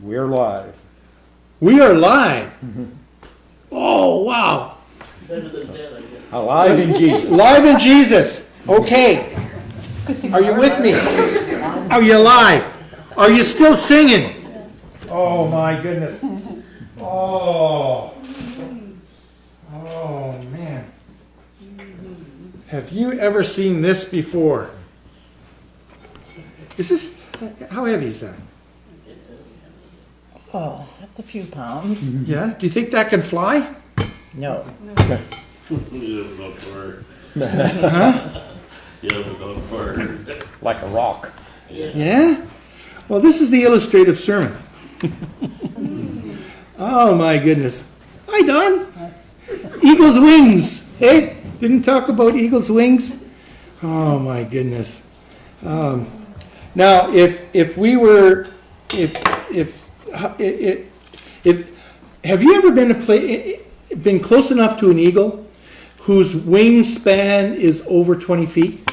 We're live. We are live. Oh, wow. Better than dead, I guess. Alive in Jesus. Live in Jesus. Okay. Are you with me? Are you alive? Are you still singing? Oh, my goodness. Oh. Oh, man. Have you ever seen this before? Is this, how heavy is that? Oh, that's a few pounds. Yeah? Do you think that can fly? No. You haven't gone far. Huh? You haven't gone far. Like a rock. Yeah? Well, this is the illustrative sermon. Oh, my goodness. Hi, Don. Eagle's wings. Hey, didn't talk about eagle's wings? Oh, my goodness. Now, if we were, if have you ever been close enough to an eagle whose wingspan is over 20 feet?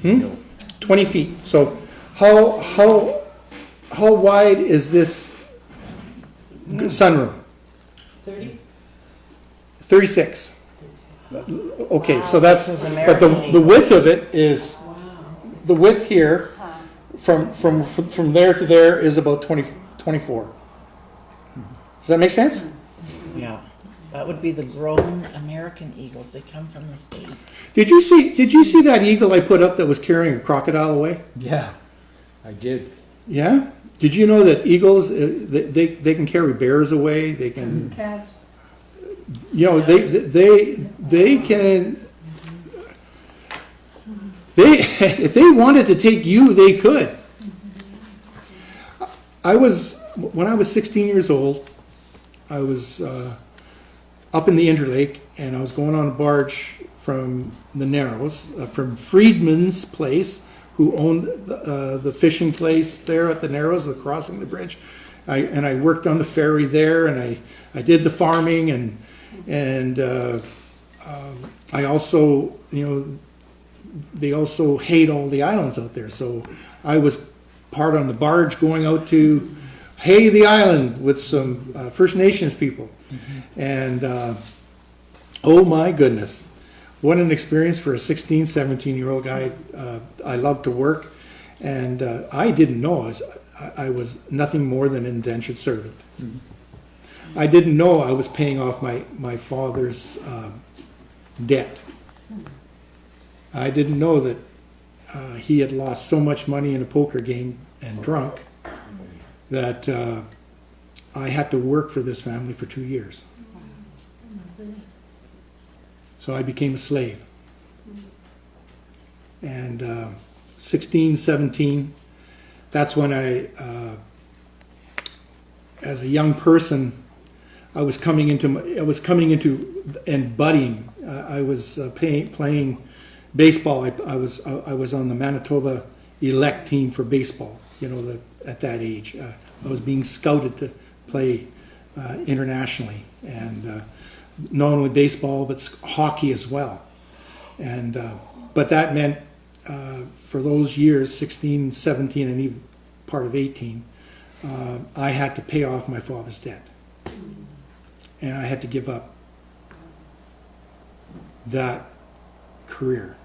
20 feet. So how wide is this sunroom? 30? 36. Okay, so that's, This is but American the width of it is, the width here from there to there is about 24. Does that make sense? Yeah. That would be the grown American eagles. They come from the States. Did you see that eagle I put up that was carrying a crocodile away? Yeah, I did. Yeah. Did you know that eagles they can carry bears away? They can, Calves. you know, they can. If they wanted to take you, they could. When I was 16 years old, I was up in the Interlake, and I was going on a barge from the Narrows, from Friedman's place, who owned the fishing place there at the Narrows, crossing the bridge. I worked on the ferry there, and I did the farming, and I also, you know, they also hate all the islands out there. So I was part on the barge going out to hay the island with some First Nations people. And oh my goodness, what an experience for a 16, 17-year-old guy. I love to work, and I didn't know I was nothing more than an indentured servant. I didn't know I was paying off my father's debt. I didn't know that he had lost so much money in a poker game and drunk that I had to work for this family for 2 years. So I became a slave. And 16, 17, that's when as a young person, I was coming into and budding. I was playing baseball. I was on the Manitoba elect team for baseball. You know, at that age, I was being scouted to play internationally, and not only baseball but hockey as well. And but that meant for those years, 16, 17, and even part of 18, I had to pay off my father's debt, and I had to give up that career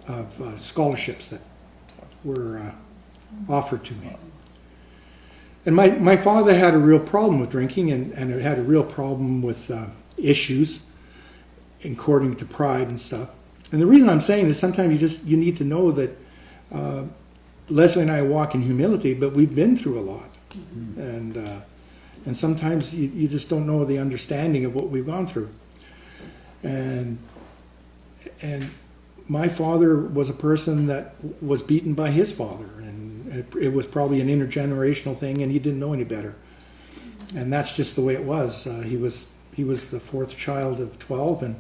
of scholarships that were offered to me. And my father had a real problem with drinking, and had a real problem with issues according to pride and stuff. And the reason I'm saying this, sometimes you need to know that Leslie and I walk in humility, but we've been through a lot. And sometimes you just don't know the understanding of what we've gone through. And my father was a person that was beaten by his father, and it was probably an intergenerational thing, and he didn't know any better. And that's just the way it was. He was the fourth child of 12,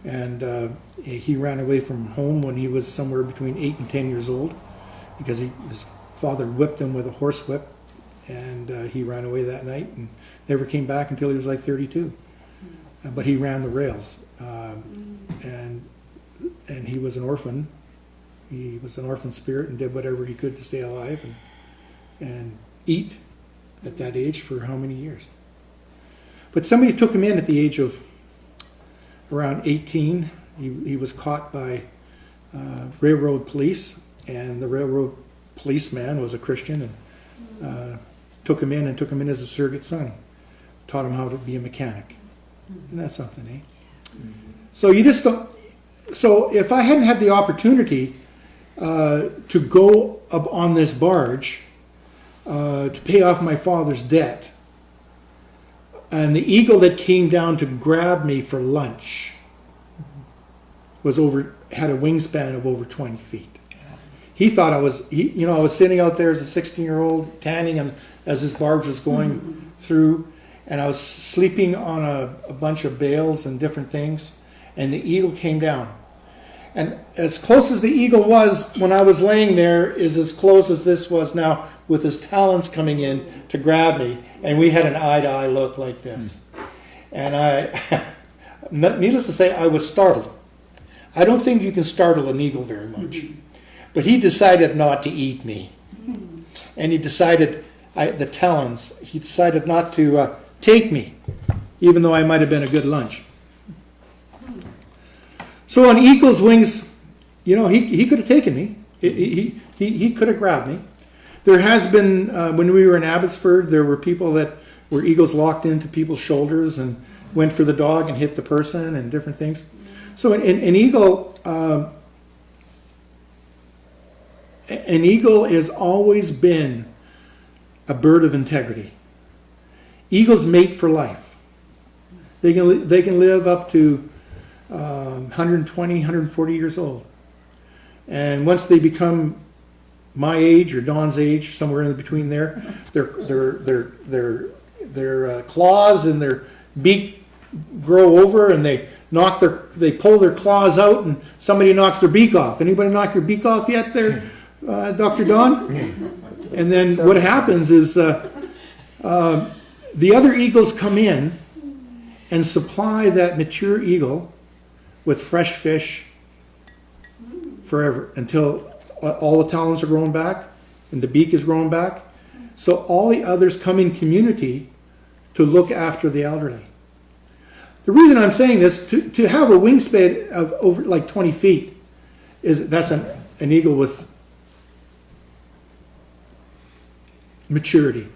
and he ran away from home when he was somewhere between 8 and 10 years old, because his father whipped him with a horse whip, and he ran away that night and never came back until he was like 32. But he ran the rails, and he was an orphan. He was an orphan spirit and did whatever he could to stay alive. and eat at that age for how many years? But somebody took him in at the age of around 18. He was caught by railroad police, and the railroad policeman was a Christian and took him in as a surrogate son. Taught him how to be a mechanic. Isn't that something, eh? So you just don't. So if I hadn't had the opportunity to go up on this barge to pay off my father's debt, and the eagle that came down to grab me for lunch had a wingspan of over 20 feet. He thought I was sitting out there as a 16-year-old tanning, and as this barge was going through, and I was sleeping on a bunch of bales and different things, and the eagle came down. And as close as the eagle was when I was laying there is as close as this was now, with his talons coming in to grab me, and we had an eye-to-eye look like this. And needless to say, I was startled. I don't think you can startle an eagle very much. But he decided not to eat me. And he decided, the talons, he decided not to take me, even though I might have been a good lunch. So on eagle's wings, he could have taken me. He could have grabbed me. There has been, when we were in Abbotsford, there were people that were eagles locked into people's shoulders and went for the dog and hit the person and different things. So an eagle has always been a bird of integrity. Eagles mate for life. They can live up to 120, 140 years old. And once they become my age or Dawn's age, somewhere in between there, their claws and their beak grow over, and they pull their claws out, and somebody knocks their beak off. Anybody knock your beak off yet there, Dr. Dawn? And then what happens is the other eagles come in and supply that mature eagle with fresh fish forever, until all the talons are grown back and the beak is grown back. So all the others come in community to look after the elderly. The reason I'm saying this, to have a wingspan of over like 20 feet, that's an eagle with maturity.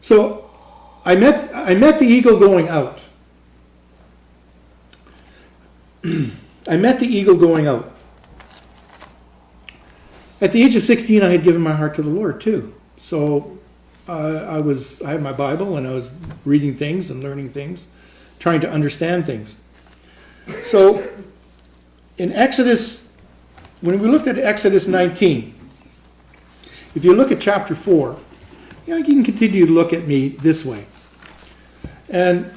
So I met the eagle going out. I met the eagle going out. At the age of 16, I had given my heart to the Lord too. So I had my Bible, and I was reading things and learning things, trying to understand things. So in Exodus, when we looked at Exodus 19, if you look at chapter 4, you can continue to look at me this way. And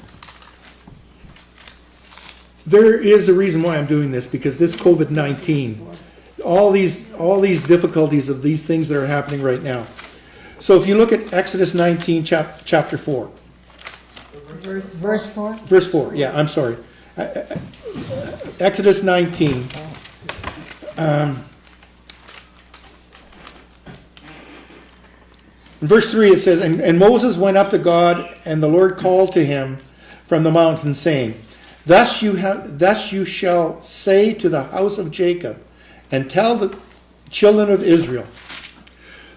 there is a reason why I'm doing this, because this COVID-19, all these difficulties of these things that are happening right now. So if you look at Exodus 19, chapter 4. Verse 4? Verse 4, yeah, I'm sorry. Exodus 19. In verse 3 it says, And Moses went up to God, and the Lord called to him from the mountain, saying, Thus you shall say to the house of Jacob, and tell the children of Israel.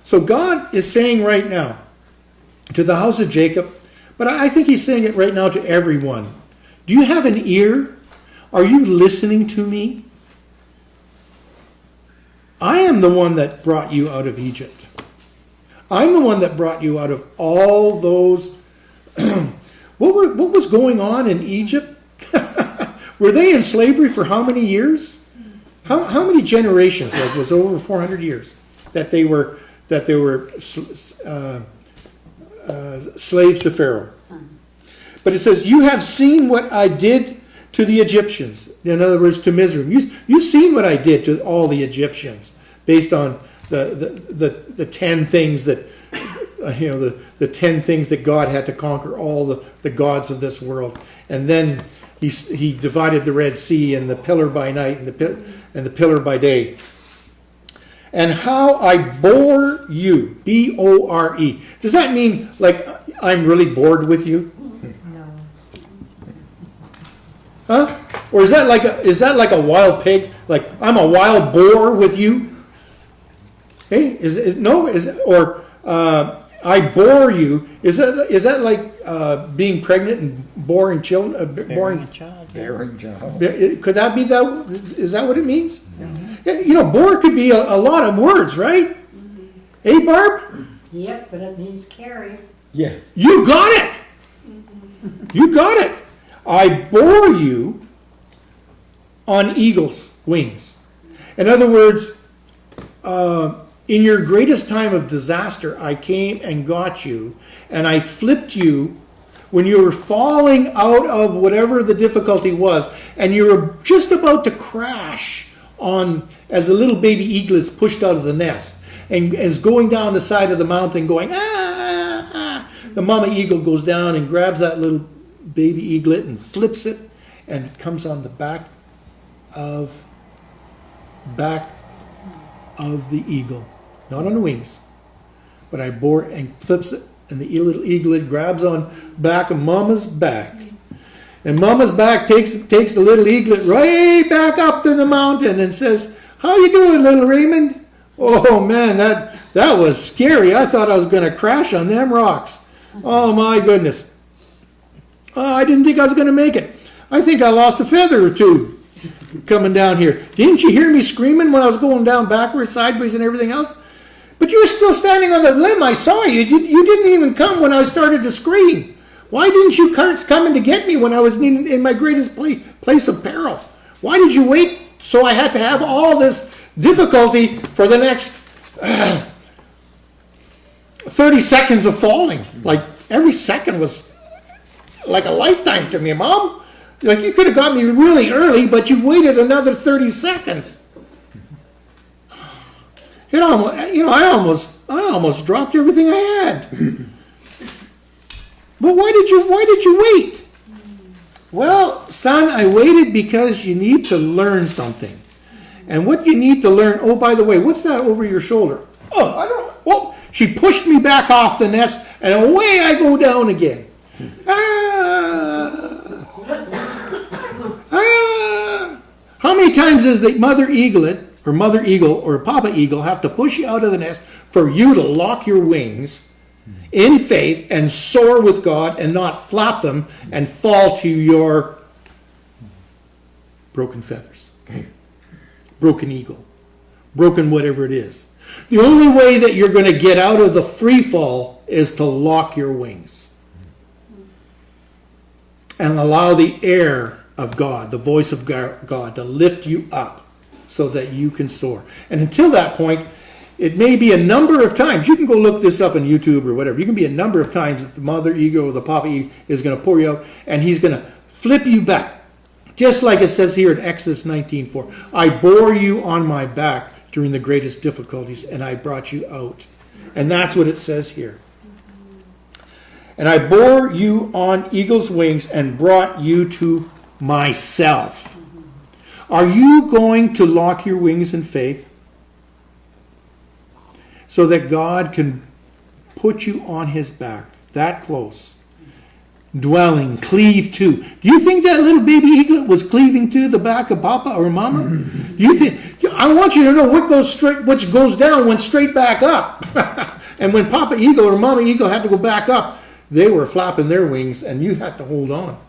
So God is saying right now to the house of Jacob, but I think he's saying it right now to everyone. Do you have an ear? Are you listening to me? I am the one that brought you out of Egypt. I'm the one that brought you out of all those. What was going on in Egypt? Were they in slavery for how many years? How many generations? It was over 400 years that they were slaves to Pharaoh. But it says, you have seen what I did to the Egyptians. In other words, to Mizraim. You've seen what I did to all the Egyptians, based on the 10 things that the 10 things that God had to conquer, all the gods of this world. And then he divided the Red Sea, and the pillar by night and the pillar by day. and how I bore you, B-O-R-E. Does that mean like I'm really bored with you? No. Huh? Or is that like a wild pig? Like I'm a wild boar with you? Hey, I bore you. Is that like being pregnant and boring children? Bearing a child. Yeah. Bearing job. Could that be that? Is that what it means? Yeah, you know, bore could be a lot of words, right? Hey, Barb, Yep, but it means carry. Yeah. you got it. You got it. I bore you on eagle's wings. In other words, in your greatest time of disaster, I came and got you, and I flipped you when you were falling out of whatever the difficulty was, and you were just about to crash on as the little baby eaglet's pushed out of the nest and is going down the side of the mountain going, ah, ah. The mama eagle goes down and grabs that little baby eaglet and flips it, and it comes on the back of the eagle. Not on the wings, but I bore and flips it, and the little eaglet grabs on back of Mama's back, and Mama's back takes the little eaglet right back up to the mountain and says, "How you doing, little Raymond?" Oh man, that was scary. I thought I was going to crash on them rocks. Oh my goodness! I didn't think I was going to make it. I think I lost a feather or two coming down here. Didn't you hear me screaming when I was going down backwards, sideways, and everything else? But you were still standing on the limb. I saw you. You didn't even come when I started to scream. Why didn't you come in to get me when I was in my greatest place of peril? Why did you wait so I had to have all this difficulty for the next 30 seconds of falling? Like every second was like a lifetime to me, Mom. Like you could have got me really early, but you waited another 30 seconds. I almost dropped everything I had. But why did you wait? Well, son, I waited because you need to learn something. And what you need to learn, oh, by the way, what's that over your shoulder? Oh, I don't, well, she pushed me back off the nest, and away I go down again. How many times does the mother eagle or papa eagle have to push you out of the nest for you to lock your wings in faith and soar with God and not flap them and fall to your broken feathers, broken eagle, broken whatever it is? The only way that you're going to get out of the free fall is to lock your wings and allow the air of God, the voice of God, to lift you up so that you can soar. And until that point, it may be a number of times. You can go look this up on YouTube or whatever. You can be a number of times that the mother eagle or the papa eagle is going to pour you out, and he's going to flip you back. Just like it says here in Exodus 19:4. I bore you on my back during the greatest difficulties, and I brought you out. And that's what it says here. And I bore you on eagle's wings and brought you to myself. Are you going to lock your wings in faith so that God can put you on his back that close, dwelling, cleave to? Do you think that little baby eaglet was cleaving to the back of Papa or Mama? Do you think? I want you to know what goes down went straight back up. And when Papa Eagle or Mama Eagle had to go back up, they were flapping their wings, and you had to hold on.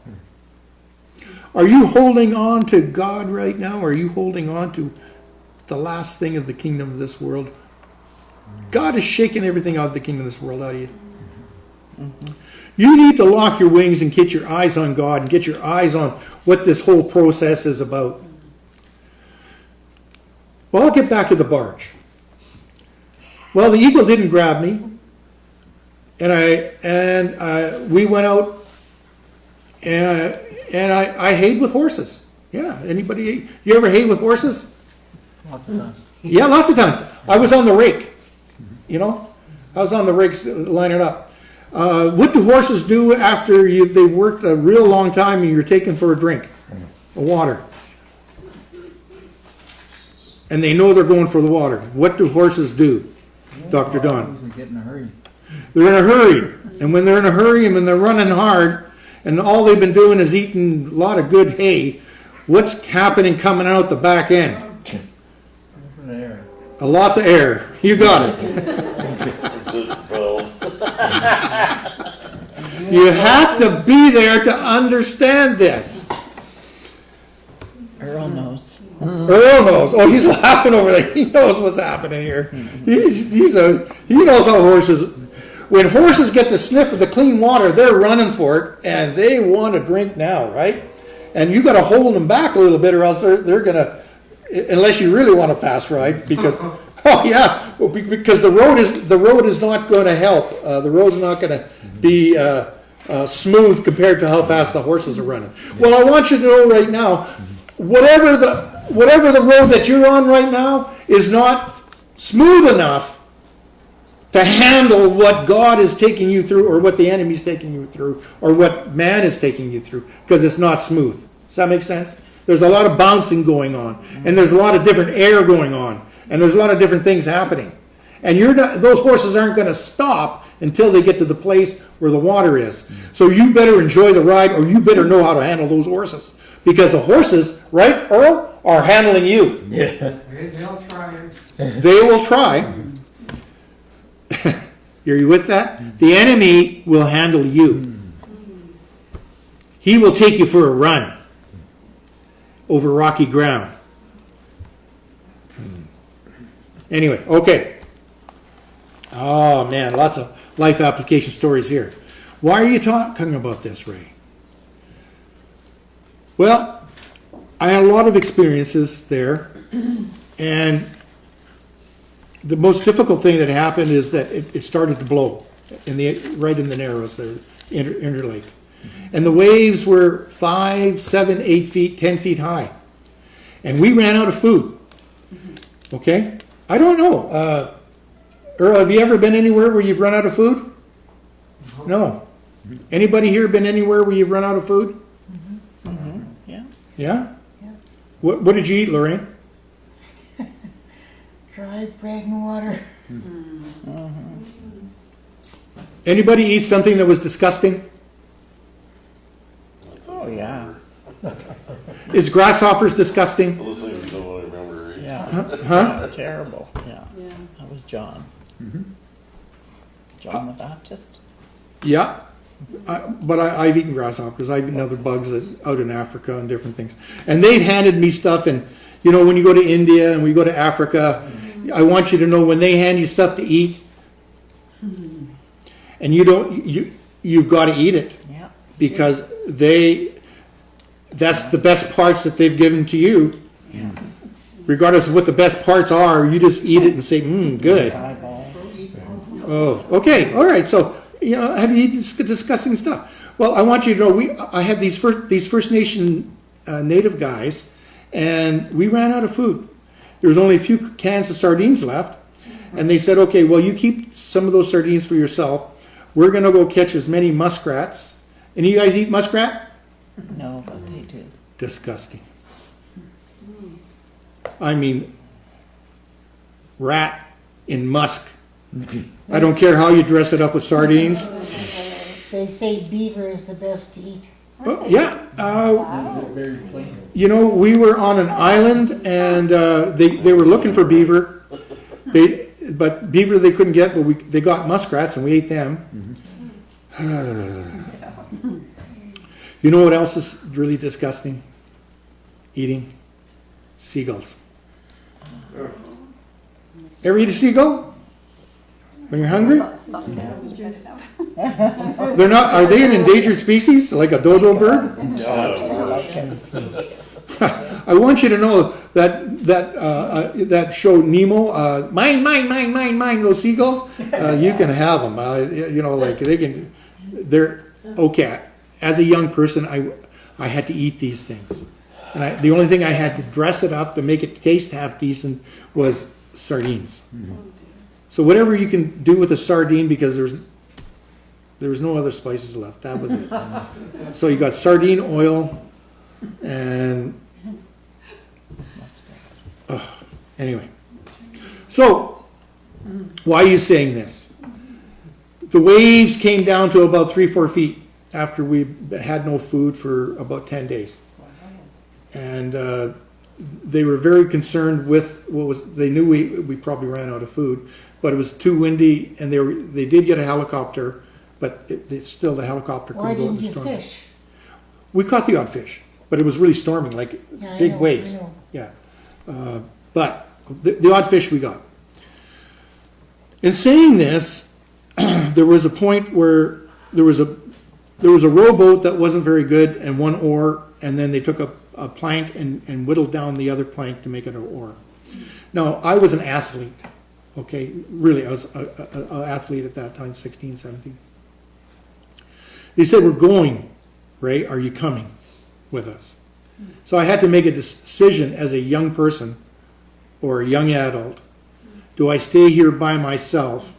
Are you holding on to God right now? Or are you holding on to the last thing of the kingdom of this world? God is shaking everything out of the kingdom of this world out of you. Mm-hmm. You need to lock your wings and get your eyes on God and get your eyes on what this whole process is about. Well, I'll get back to the barge. Well, the eagle didn't grab me. And we went out, and I hayed with horses. Yeah, anybody? You ever hay with horses? Lots of times. Yeah, lots of times. I was on the rake. I was on the rakes lining up. What do horses do after they've worked a real long time and you're taken for a drink of water? and they know they're going for the water. What do horses do, Dr. Don? Get in a hurry. They're in a hurry. And when they're in a hurry and when they're running hard and all they've been doing is eating a lot of good hay, what's happening coming out the back end? Lots of air. You got it. Well, You have to be there to understand this. Earl knows. Earl knows. Oh, he's laughing over there. He knows what's happening here. He knows how horses. When horses get the sniff of the clean water, they're running for it, and they want to drink now, right? And you got to hold them back a little bit, or else they're gonna. Unless you really want a fast ride, because because the road is not going to help. The road's not going to be smooth compared to how fast the horses are running. Well, I want you to know right now, whatever the road that you're on right now is not smooth enough to handle what God is taking you through, or what the enemy's taking you through, or what man is taking you through, because it's not smooth. Does that make sense? There's a lot of bouncing going on, and there's a lot of different air going on, and there's a lot of different things happening. And those horses aren't going to stop until they get to the place where the water is. So you better enjoy the ride, or you better know how to handle those horses. Because the horses, right, Earl, are handling you. Yeah. They'll try. They will try. Are you with that? The enemy will handle you. He will take you for a run over rocky ground. Anyway, okay. Oh man, lots of life application stories here. Why are you talking about this, Ray? Well, I had a lot of experiences there, and the most difficult thing that happened is that it started to blow right in the Narrows there, Interlake. And the waves were 5, 7, 8 feet, 10 feet high. And we ran out of food. Okay? I don't know. Earl, have you ever been anywhere where you've run out of food? No. Anybody here been anywhere where you've run out of food? Yeah. Yeah? What did you eat, Lorraine? Dried bread and water. Anybody eat something that was disgusting? Oh, yeah. Is grasshoppers disgusting? those things you don't really remember. Yeah. Huh? Terrible. Yeah. That was John. John the Baptist. Yeah. But I've eaten grasshoppers. I've eaten other bugs out in Africa and different things. And they've handed me stuff. And, you know, when you go to India and we go to Africa, I want you to know when they hand you stuff to eat, and you've got to eat it. Yeah. Because that's the best parts that they've given to you. Yeah. Regardless of what the best parts are, you just eat it and say, good. Eyeball. Oh, okay, all right. So, you know, have you eaten disgusting stuff? Well, I want you to know, I had these First Nation native guys, and we ran out of food. There was only a few cans of sardines left, and they said, okay, well, you keep some of those sardines for yourself. We're going to go catch as many muskrats. Any of you guys eat muskrat? No, but they do. Disgusting. I mean, rat in musk. I don't care how you dress it up with sardines. They say beaver is the best to eat. Oh, yeah. You know, we were on an island, and they were looking for beaver. But beaver they couldn't get, but they got muskrats, and we ate them. You know what else is really disgusting? Eating seagulls. Ever eat a seagull? When you're hungry? They're not. Are they an endangered species, like a dodo bird? I want you to know that show Nemo, mine, those seagulls. You can have them. You know, like they can. They're okay. As a young person, I had to eat these things, and the only thing I had to dress it up to make it taste half decent was sardines. So whatever you can do with a sardine, because there was no other spices left. That was it. So you got sardine oil and Anyway, so why are you saying this? The waves came down to about 3-4 feet after we had no food for about 10 days. And they were very concerned with they knew we probably ran out of food, but it was too windy, and they did get a helicopter, but it's still the helicopter Why couldn't go in didn't the you storm. fish? We caught the odd fish, but it was really storming, like Yeah, I big know, waves. I know. Yeah, but the odd fish we got. In saying this, there was a point where there was a rowboat that wasn't very good and one oar, and then they took a plank and whittled down the other plank to make it an oar. Now, I was an athlete, okay? Really, I was an athlete at that time, 16, 17. They said, we're going, Ray, are you coming with us? So I had to make a decision as a young person or a young adult. Do I stay here by myself?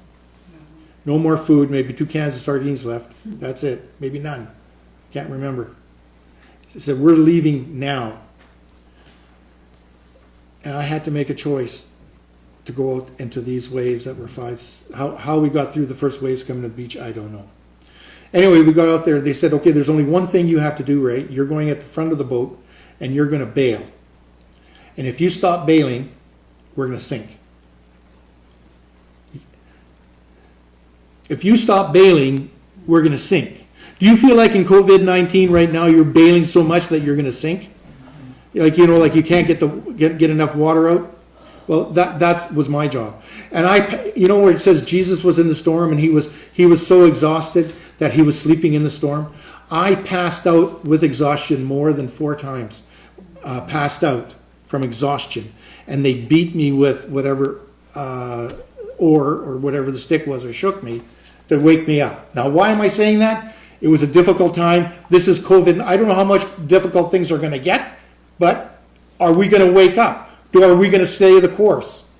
No more food, maybe 2 cans of sardines left. That's it. Maybe none. Can't remember. She said, we're leaving now. And I had to make a choice to go out into these waves that were 5. How we got through the first waves coming to the beach, I don't know. Anyway, we got out there. They said, okay, there's only one thing you have to do, Ray. You're going at the front of the boat, and you're going to bail. And if you stop bailing, we're going to sink. If you stop bailing, we're going to sink. Do you feel like in COVID-19 right now you're bailing so much that you're going to sink? Like, you know, like you can't get enough water out? Well, that was my job. And you know where it says Jesus was in the storm and he was so exhausted that he was sleeping in the storm? I passed out with exhaustion more than 4 times. Passed out from exhaustion. And they beat me with whatever oar or whatever the stick was, or shook me to wake me up. Now, why am I saying that? It was a difficult time. This is COVID. I don't know how much difficult things are going to get, but are we going to wake up? Are we going to stay the course?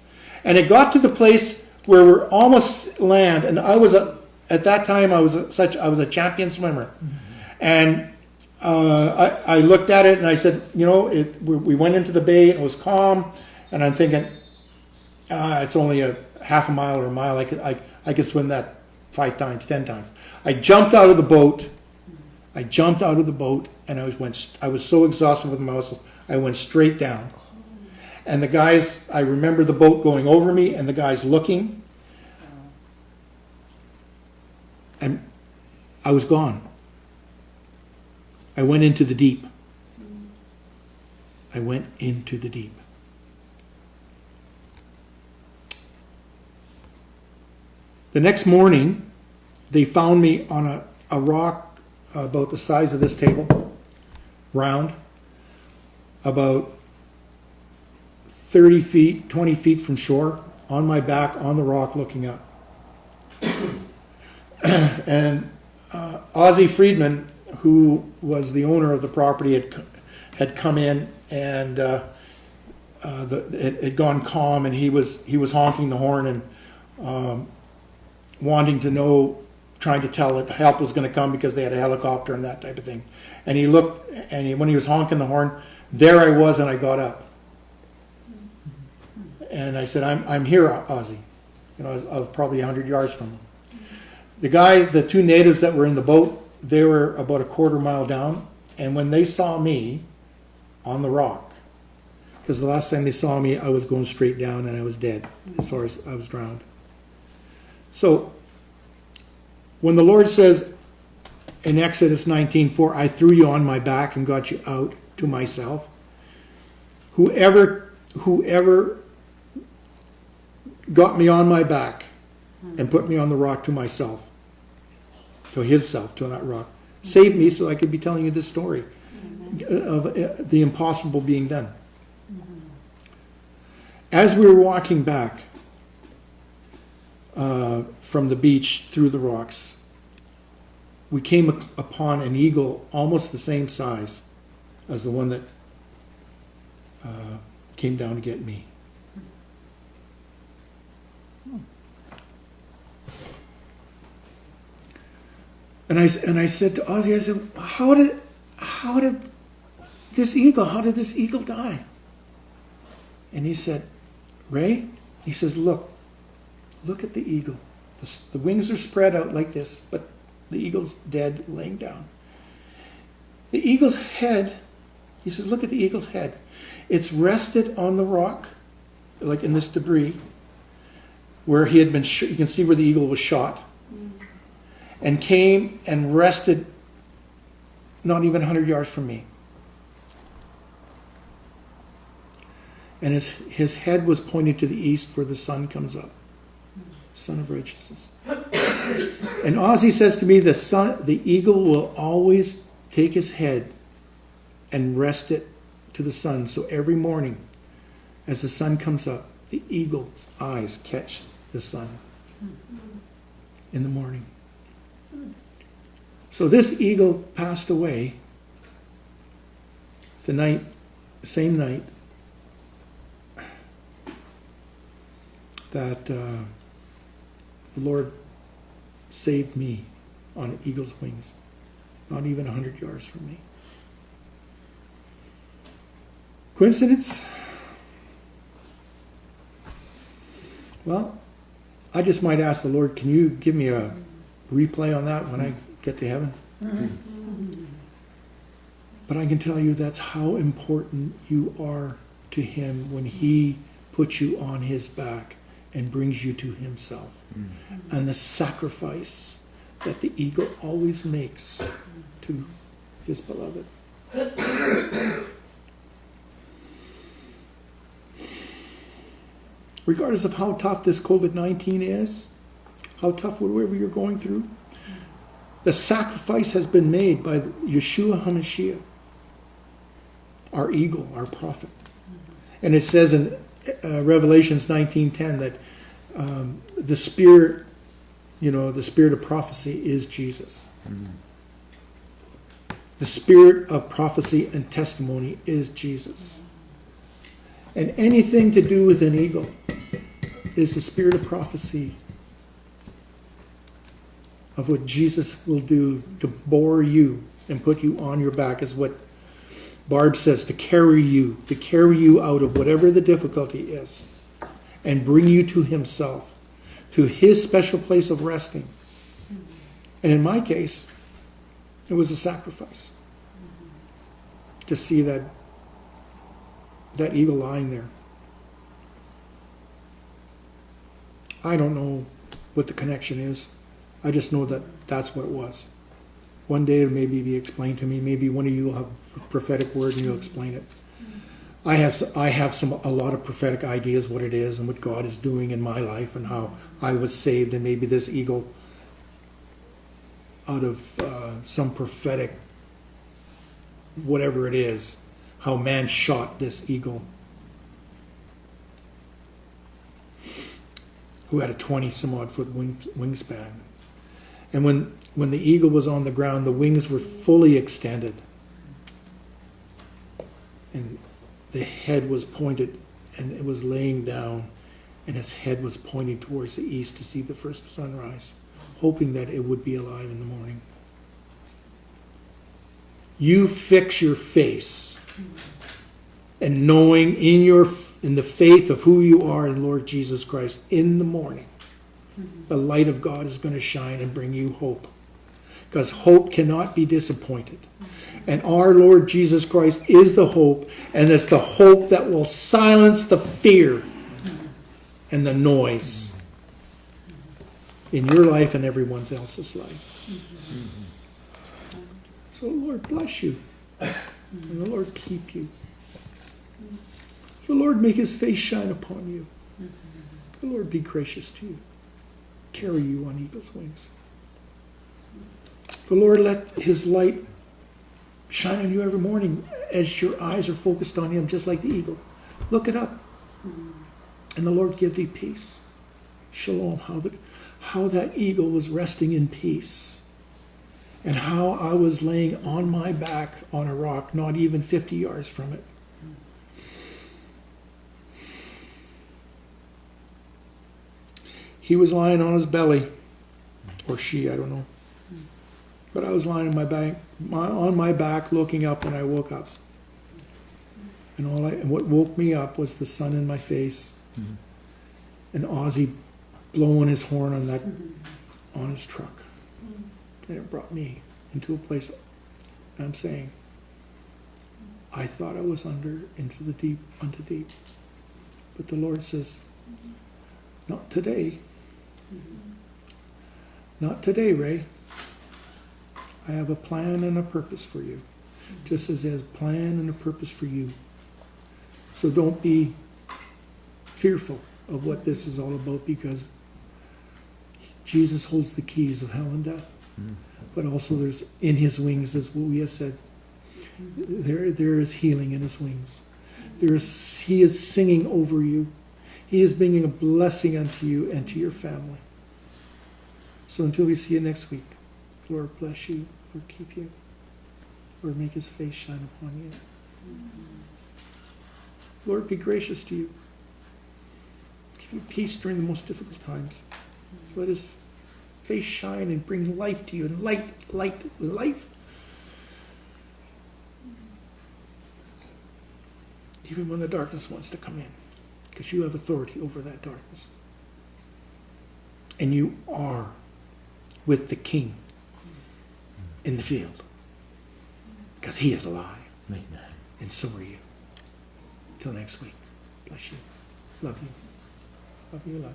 And it got to the place where we're almost land, and I was at that time I was a champion swimmer, and I looked at it and I said, you know, we went into the bay and it was calm, and I'm thinking, it's only a half a mile or a mile. I could swim that 5 times, 10 times. I jumped out of the boat. And I was so exhausted with my muscles, I went straight down. And the guys, I remember the boat going over me and the guys looking. And I was gone. I went into the deep. The next morning, they found me on a rock about the size of this table, round, about 30 feet, 20 feet from shore, on my back, on the rock, looking up. And Ozzie Friedman, who was the owner of the property, had come in, and it had gone calm, and he was honking the horn and wanting to know, trying to tell that help was going to come because they had a helicopter and that type of thing. And he looked, and when he was honking the horn, there I was, and I got up. And I said, I'm here, Ozzie. You know, I was probably 100 yards from him. The 2 natives that were in the boat, they were about a quarter mile down, and when they saw me on the rock, because the last time they saw me, I was going straight down and I was dead, as far as I was drowned. So, when the Lord says in Exodus 19:4, I threw you on my back and got you out to myself, whoever got me on my back and put me on the rock to myself, to himself, to that rock, saved me so I could be telling you this story of the impossible being done. As we were walking back from the beach through the rocks, we came upon an eagle almost the same size as the one that came down to get me. And I said to Ozzie, I said, how did this eagle die? And he said, Ray, he says, look at the eagle. The wings are spread out like this, but the eagle's dead, laying down. The eagle's head, he says, look at the eagle's head. It's rested on the rock, like in this debris, where he had been, you can see where the eagle was shot, and came and rested not even 100 yards from me. And his head was pointed to the east where the sun comes up. Son of righteousness. And Ozzy says to me, the eagle will always take his head and rest it to the sun. So every morning, as the sun comes up, the eagle's eyes catch the sun in the morning. So this eagle passed away the same night that the Lord saved me on an eagle's wings, not even 100 yards from me. Coincidence? Well, I just might ask the Lord, can you give me a replay on that when I get to heaven? But I can tell you that's how important you are to Him when He puts you on His back and brings you to Himself. And the sacrifice that the eagle always makes to his beloved. Regardless of how tough this COVID-19 is, how tough whatever you're going through, the sacrifice has been made by Yeshua HaMashiach, our eagle, our prophet. And it says in Revelations 19:10 that the spirit, the spirit of prophecy is Jesus. The spirit of prophecy and testimony is Jesus. And anything to do with an eagle is the spirit of prophecy of what Jesus will do to bore you and put you on your back, is what Barb says, to carry you out of whatever the difficulty is and bring you to Himself, to His special place of resting. And in my case, it was a sacrifice to see that eagle lying there. I don't know what the connection is. I just know that that's what it was. One day it'll maybe be explained to me. Maybe one of you will have a prophetic word and you'll explain it. I have a lot of prophetic ideas what it is and what God is doing in my life and how I was saved, and maybe this eagle, out of some prophetic whatever it is, how man shot this eagle who had a 20-some-odd foot wingspan. And when the eagle was on the ground, the wings were fully extended. And the head was pointed, and it was laying down, and his head was pointing towards the east to see the first sunrise, hoping that it would be alive in the morning. You fix your face, and knowing in the faith of who you are in Lord Jesus Christ, in the morning, the light of God is going to shine and bring you hope. Because hope cannot be disappointed. And our Lord Jesus Christ is the hope, and it's the hope that will silence the fear and the noise in your life and everyone else's life. So the Lord bless you, and the Lord keep you. The Lord make His face shine upon you. The Lord be gracious to you. Carry you on eagle's wings. The Lord let His light shine on you every morning as your eyes are focused on Him, just like the eagle. Look it up. And the Lord give thee peace. Shalom. How that eagle was resting in peace. And how I was laying on my back on a rock, not even 50 yards from it. He was lying on his belly, or she, I don't know. But I was lying on my back, looking up when I woke up. And what woke me up was the sun in my face an Aussie blowing his horn on his truck. And it brought me into a place, I'm saying, I thought I was into the deep, unto deep. But the Lord says, not today. Not today, Ray. I have a plan and a purpose for you. Just as He has a plan and a purpose for you. So don't be fearful of what this is all about, because Jesus holds the keys of hell and death. But also there's, in His wings, as we have said, there is healing in His wings. He is singing over you. He is bringing a blessing unto you and to your family. So until we see you next week, Lord bless you, Lord keep you, Lord make His face shine upon you. Lord be gracious to you. Give you peace during the most difficult times. Let His face shine and bring life to you, and life. Even when the darkness wants to come in, because you have authority over that darkness. And you are with the King in the field, because He is alive, Amen. and so are you. Till next week, bless you. Love you. Love you, love.